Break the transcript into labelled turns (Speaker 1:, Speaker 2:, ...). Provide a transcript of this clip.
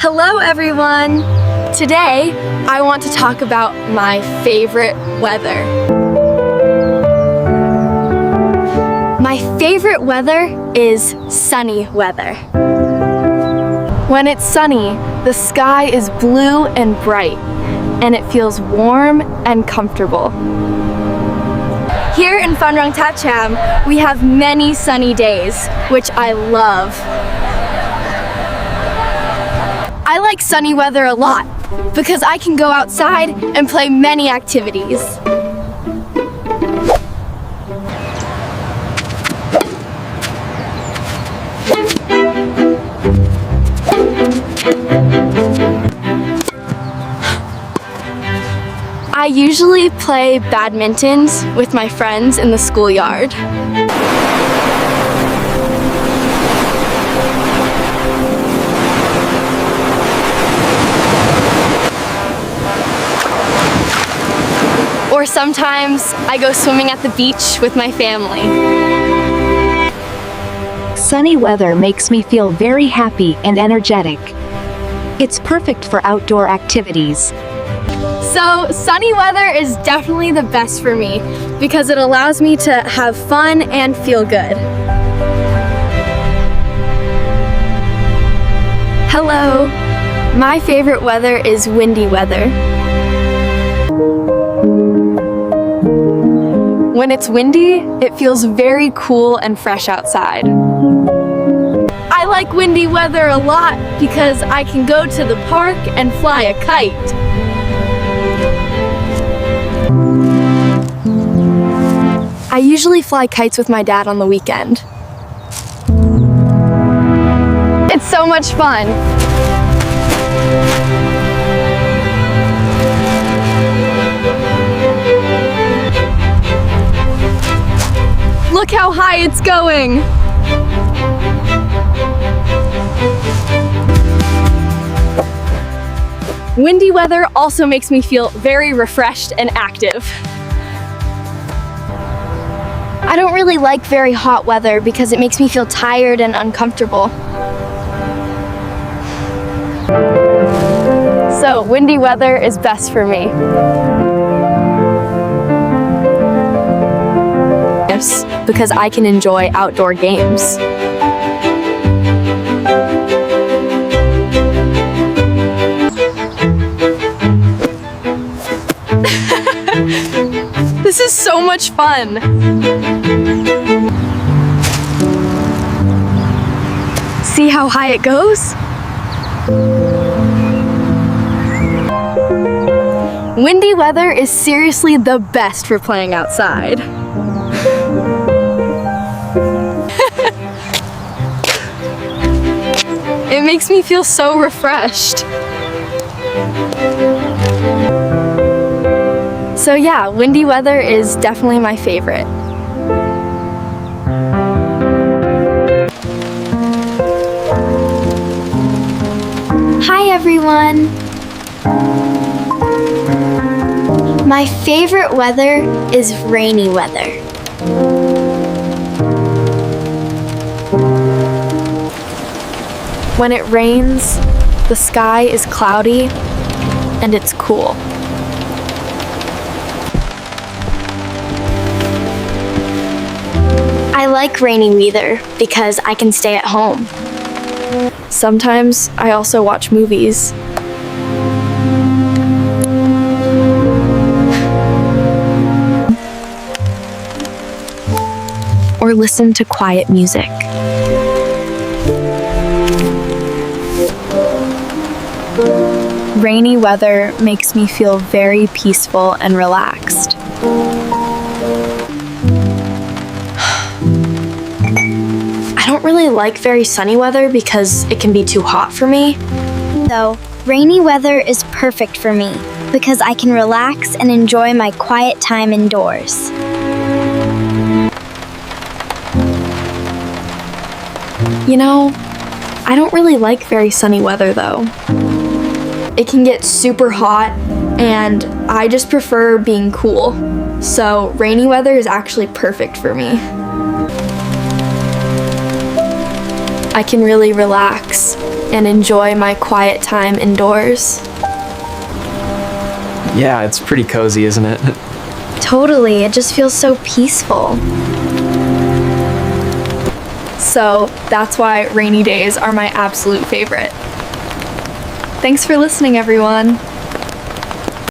Speaker 1: Hello everyone! Today, I want to talk about my favorite weather. My favorite weather is sunny weather. When it's sunny, the sky is blue and bright, and it feels warm and comfortable. Here in Phan Rang Tháp Chàm, we have many sunny days, which I love. I like sunny weather a lot because I can go outside and play many activities. I usually play badminton with my friends in the schoolyard. Or sometimes I go swimming at the beach with my family.
Speaker 2: Sunny weather makes me feel very happy and energetic. It's perfect for outdoor activities.
Speaker 1: So sunny weather is definitely the best for me because it allows me to have fun and feel good. Hello! My favorite weather is windy weather. When it's windy, it feels very cool and fresh outside. I like windy weather a lot because I can go to the park and fly a kite. I usually fly kites with my dad on the weekend. It's so much fun. Look how high it's going! Windy weather also makes me feel very refreshed and active. I don't really like very hot weather because it makes me feel tired and uncomfortable. So, windy weather is best for me. Because I can enjoy outdoor games. This is so much fun! See how high it goes? Windy weather is seriously the best for playing outside. It makes me feel so refreshed. So yeah, windy weather is definitely my favorite. Hi everyone! My favorite weather is rainy weather. When it rains, the sky is cloudy and it's cool. I like rainy weather because I can stay at home. Sometimes I also watch movies. Or listen to quiet music. Rainy weather makes me feel very peaceful and relaxed. I don't really like very sunny weather because it can be too hot for me.
Speaker 3: So, rainy weather is perfect for me because I can relax and enjoy my quiet time indoors.
Speaker 1: You know, I don't really like very sunny weather though. It can get super hot and I just prefer being cool. So rainy weather is actually perfect for me. I can really relax and enjoy my quiet time indoors.
Speaker 4: Yeah, it's pretty cozy, isn't it?
Speaker 1: Totally, it just feels so peaceful. So that's why rainy days are my absolute favorite. Thanks for listening, everyone.